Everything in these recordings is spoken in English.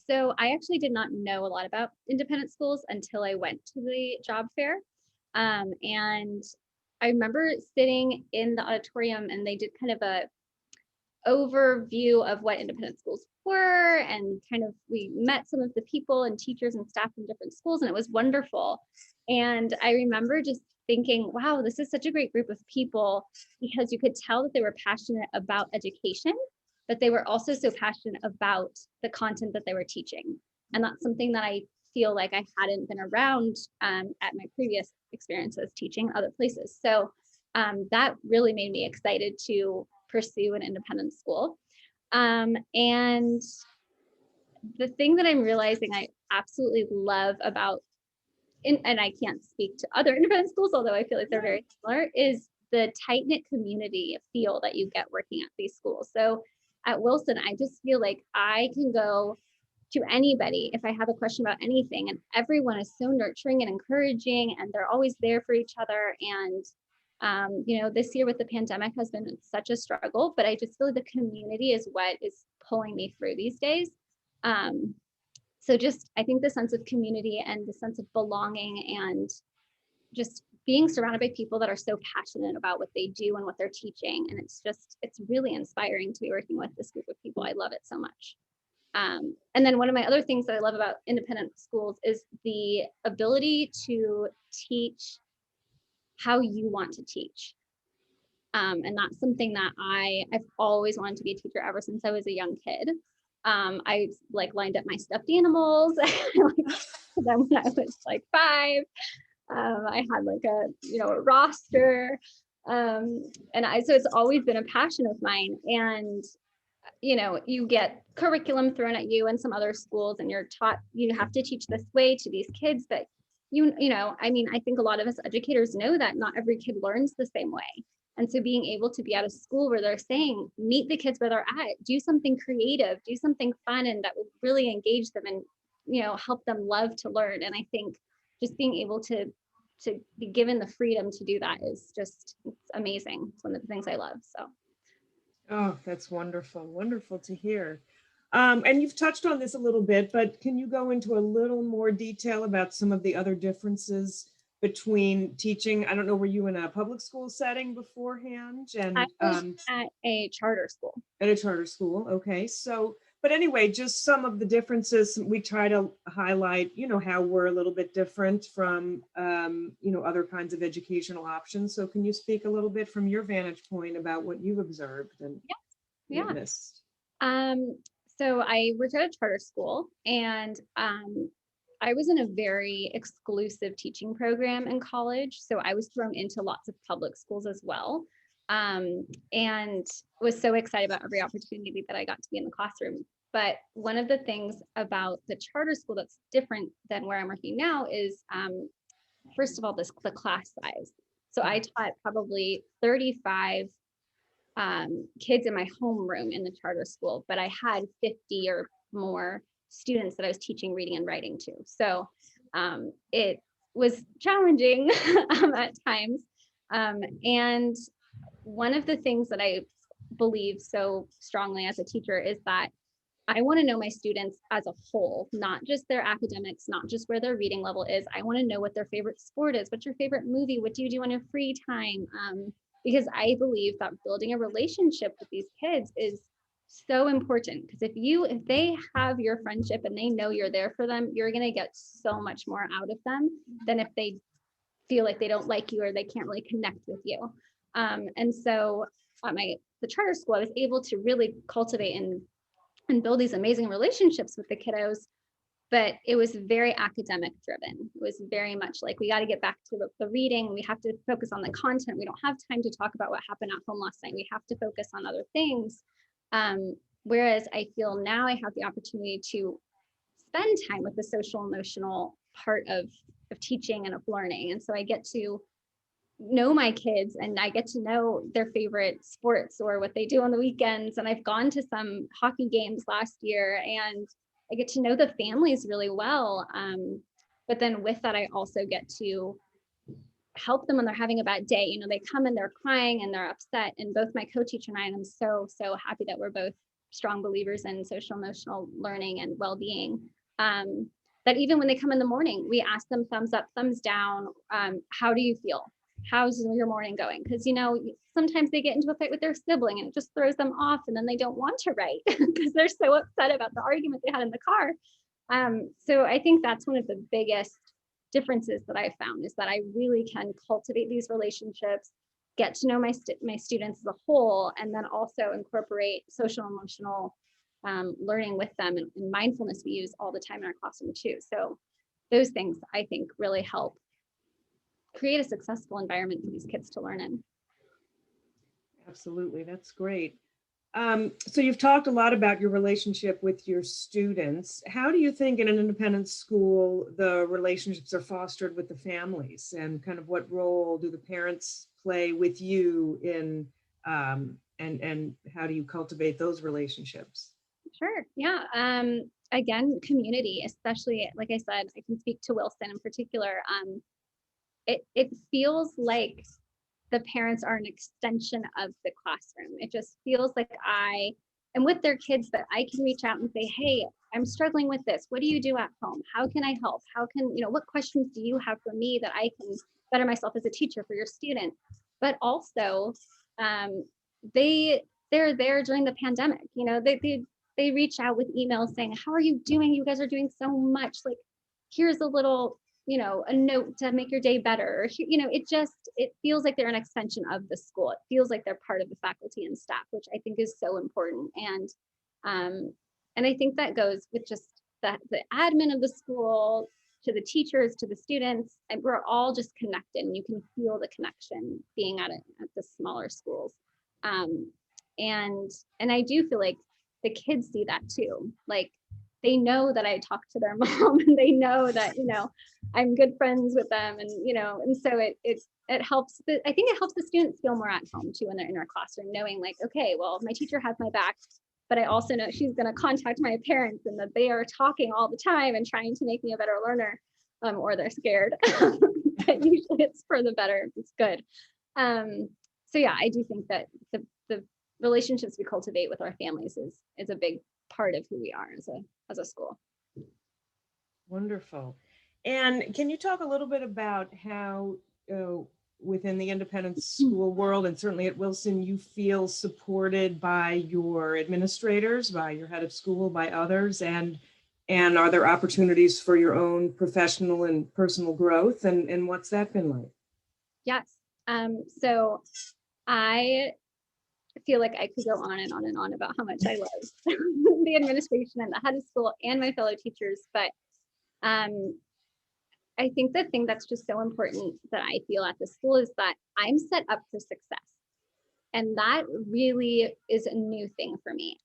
So I actually did not know a lot about independent schools until I went to the job fair. And I remember sitting in the auditorium and they did kind of a overview of what independent schools were, and kind of we met some of the people and teachers and staff from different schools, and it was wonderful. And I remember just thinking, wow, this is such a great group of people, because you could tell that they were passionate about education, but they were also so passionate about the content that they were teaching. And that's something that I feel like I hadn't been around at my previous experiences teaching other places. So that really made me excited to pursue an independent school. And the thing that I'm realizing I absolutely love about, and I can't speak to other independent schools, although I feel like they're very similar, is the tight knit community feel that you get working at these schools. So at Wilson, I just feel like I can go to anybody if I have a question about anything, and everyone is so nurturing and encouraging, and they're always there for each other. And this year with the pandemic has been such a struggle, but I just feel like the community is what is pulling me through these days. Um, so just, I think the sense of community and the sense of belonging, and just being surrounded by people that are so passionate about what they do and what they're teaching. And it's really inspiring to be working with this group of people. I love it so much. And then one of my other things that I love about independent schools is the ability to teach how you want to teach. And that's something that I've always wanted to be a teacher ever since I was a young kid. I like lined up my stuffed animals then when I was like 5. I had like a roster. So it's always been a passion of mine. And you get curriculum thrown at you in some other schools, and you're taught you have to teach this way to these kids. But I think a lot of us educators know that not every kid learns the same way. And so being able to be at a school where they're saying, meet the kids where they're at, do something creative, do something fun, and that will really engage them and, help them love to learn. And I think just being able to be given the freedom to do that is just, it's amazing. It's one of the things I love. So. Oh, that's wonderful. Wonderful to hear. And you've touched on this a little bit, but can you go into a little more detail about some of the other differences between teaching? I don't know, were you in a public school setting beforehand? I And was at a charter school. at a charter school. Okay. So, but anyway, just some of the differences we try to highlight, how we're a little bit different from, other kinds of educational options. So can you speak a little bit from your vantage point about what you've observed and Yeah. witnessed? Um, so I worked at a charter school, and I was in a very exclusive teaching program in college. So I was thrown into lots of public schools as well. And was so excited about every opportunity that I got to be in the classroom. But one of the things about the charter school that's different than where I'm working now is, first of all, the class size. So I taught probably 35 kids in my homeroom in the charter school, but I had 50 or more students that I was teaching reading and writing to. So it was challenging at times. And one of the things that I believe so strongly as a teacher is that I want to know my students as a whole, not just their academics, not just where their reading level is. I want to know what their favorite sport is. What's your favorite movie? What do you do on your free time? Because I believe that building a relationship with these kids is so important. Because if they have your friendship and they know you're there for them, you're going to get so much more out of them than if they feel like they don't like you or they can't really connect with you. And so at the charter school, I was able to really cultivate and build these amazing relationships with the kiddos, but it was very academic driven. It was very much like, we got to get back to the reading. We have to focus on the content. We don't have time to talk about what happened at home last night. We have to focus on other things. Whereas I feel now I have the opportunity to spend time with the social emotional part of teaching and of learning. And so I get to know my kids, and I get to know their favorite sports or what they do on the weekends. And I've gone to some hockey games last year, and I get to know the families really well. But then with that, I also get to help them when they're having a bad day. They come and they're crying and they're upset. And both my co-teacher and I'm so, so happy that we're both strong believers in social emotional learning and well-being, that even when they come in the morning, we ask them thumbs up, thumbs down. How do you feel? How's your morning going? Because, you know, sometimes they get into a fight with their sibling and it just throws them off, and then they don't want to write because they're so upset about the argument they had in the car. So I think that's one of the biggest differences that I found, is that I really can cultivate these relationships, get to know my students as a whole, and then also incorporate social emotional learning with them, and mindfulness we use all the time in our classroom too. So those things I think really help create a successful environment for these kids to learn in. Absolutely, that's great. So you've talked a lot about your relationship with your students. How do you think in an independent school the relationships are fostered with the families, and kind of what role do the parents play with you in, and how do you cultivate those relationships? Sure. Yeah. Again, community, especially, like I said, I can speak to Wilson in particular. It feels like the parents are an extension of the classroom. It just feels like I am with their kids, that I can reach out and say, hey, I'm struggling with this. What do you do at home? How can I help? How can, you know, what questions do you have for me that I can better myself as a teacher for your student? But also, they're there during the pandemic. You know, they reach out with emails saying, how are you doing? You guys are doing so much. Like, here's a little, you know, a note to make your day better. Or, you know, it feels like they're an extension of the school. It feels like they're part of the faculty and staff, which I think is so important. And I think that goes with just the admin of the school, to the teachers, to the students, and we're all just connected, and you can feel the connection being at the smaller schools. Um, and I do feel like the kids see that too. Like, they know that I talk to their mom, and they know that, you know, I'm good friends with them, and, you know, and so it helps. I think it helps the students feel more at home too when they're in our classroom, knowing like, okay, well, my teacher has my back, but I also know she's going to contact my parents, and that they are talking all the time and trying to make me a better learner, or they're scared. But usually it's for the better. It's good. So yeah, I do think that the relationships we cultivate with our families is a big part of who we are as a school. Wonderful. And can you talk a little bit about how within the independent school world, and certainly at Wilson, you feel supported by your administrators, by your head of school, by others, and are there opportunities for your own professional and personal growth, and what's that been like? Yes. So I feel like I could go on and on and on about how much I love the administration and the head of school and my fellow teachers. But I think the thing that's just so important that I feel at the school is that I'm set up for success. And that really is a new thing for me.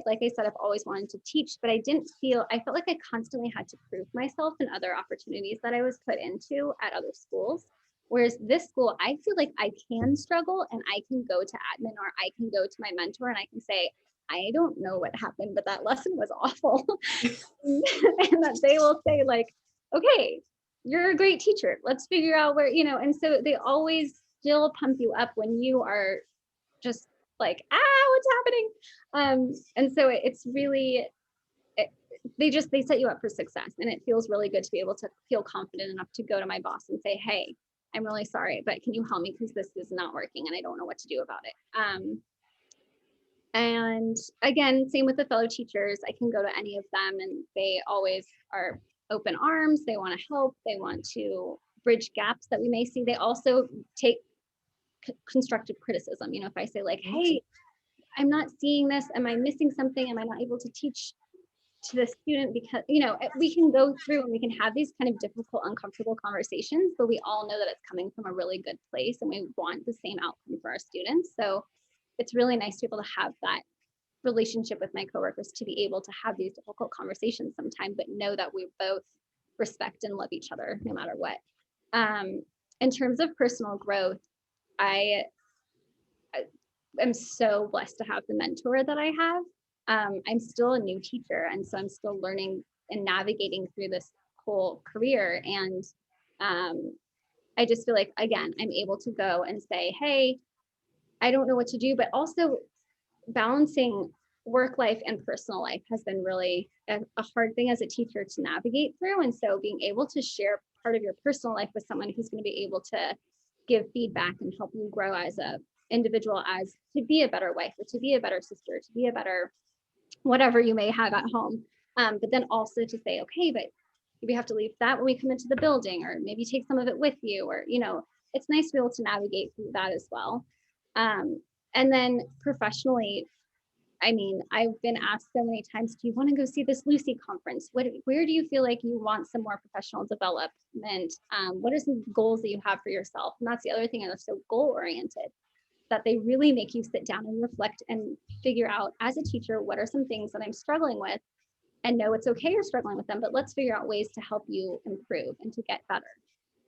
Like I said, I've always wanted to teach, but I felt like I constantly had to prove myself in other opportunities that I was put into at other schools. Whereas this school, I feel like I can struggle, and I can go to admin, or I can go to my mentor, and I can say, I don't know what happened, but that lesson was awful. And that they will say like, okay, you're a great teacher. Let's figure out where, you know, and so they always still pump you up when you are just like, what's happening? And so it's really, they set you up for success, and it feels really good to be able to feel confident enough to go to my boss and say, hey, I'm really sorry, but can you help me, because this is not working and I don't know what to do about it. And again, same with the fellow teachers. I can go to any of them, and they always are open arms. They want to help. They want to bridge gaps that we may see. They also take constructive criticism. You know, if I say like, hey, I'm not seeing this, am I missing something? Am I not able to teach to the student? Because, you know, we can go through and we can have these kind of difficult, uncomfortable conversations, but we all know that it's coming from a really good place, and we want the same outcome for our students. So it's really nice to be able to have that relationship with my coworkers, to be able to have these difficult conversations sometimes, but know that we both respect and love each other no matter what. In terms of personal growth, I am so blessed to have the mentor that I have. I'm still a new teacher, and so I'm still learning and navigating through this whole career. And I just feel like, again, I'm able to go and say, hey, I don't know what to do, but also balancing work life and personal life has been really a hard thing as a teacher to navigate through. And so being able to share part of your personal life with someone who's going to be able to give feedback and help you grow as a individual, as to be a better wife or to be a better sister, to be a better whatever you may have at home. But then also to say, okay, but we have to leave that when we come into the building, or maybe take some of it with you, or, it's nice to be able to navigate through that as well. And then professionally, I mean, I've been asked so many times, do you want to go see this Lucy conference? Where do you feel like you want some more professional development? What are some goals that you have for yourself? And that's the other thing, and they're so goal oriented, that they really make you sit down and reflect and figure out, as a teacher, what are some things that I'm struggling with, and know it's okay you're struggling with them, but let's figure out ways to help you improve and to get better.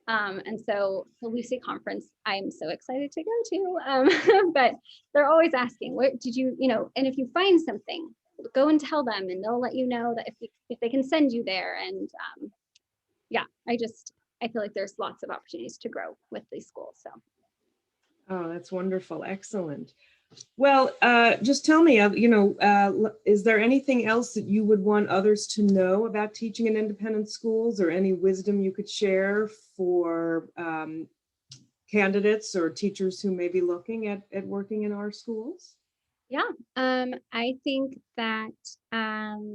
And so the Lucy conference, I'm so excited to go to, but they're always asking, where did you, and if you find something, go and tell them, and they'll let you know that if they can send you there. And yeah, I feel like there's lots of opportunities to grow with these schools. So. Oh, that's wonderful. Excellent. Well, just tell me, is there anything else that you would want others to know about teaching in independent schools, or any wisdom you could share for candidates or teachers who may be looking at working in our schools? Yeah, I think that, that's,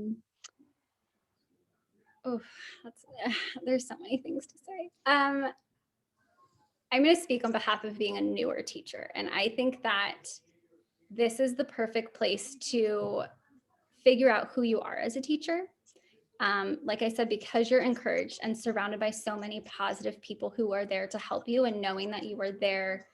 there's so many things to say. I'm going to speak on behalf of being a newer teacher, and I think that this is the perfect place to figure out who you are as a teacher. Like I said, because you're encouraged and surrounded by so many positive people who are there to help you, and knowing that you are there.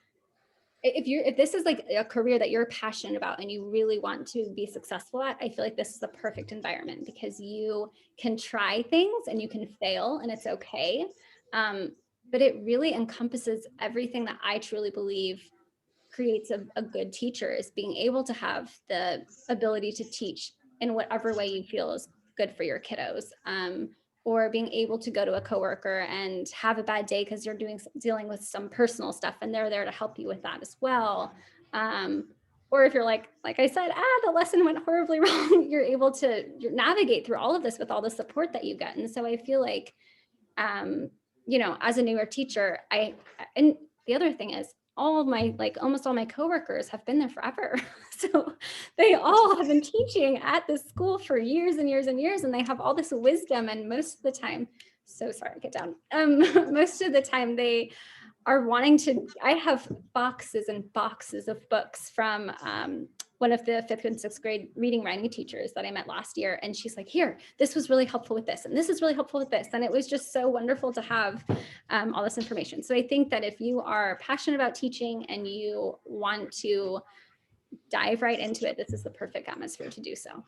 If this is like a career that you're passionate about and you really want to be successful at, I feel like this is the perfect environment, because you can try things and you can fail, and it's okay. But it really encompasses everything that I truly believe creates a good teacher, is being able to have the ability to teach in whatever way you feel is good for your kiddos. Or being able to go to a coworker and have a bad day because you're dealing with some personal stuff, and they're there to help you with that as well. Or if you're like I said, the lesson went horribly wrong, you're able to navigate through all of this with all the support that you get. And so I feel like, as a newer teacher, and the other thing is, almost all my coworkers have been there forever. So they all have been teaching at this school for years and years and years, and they have all this wisdom. And most of the time, so sorry, get down. Most of the time they are I have boxes and boxes of books from one of the 5th and 6th grade reading writing teachers that I met last year. And she's like, here, this was really helpful with this, and this is really helpful with this. And it was just so wonderful to have all this information. So I think that if you are passionate about teaching and you want to dive right into it, this is the perfect atmosphere to do so.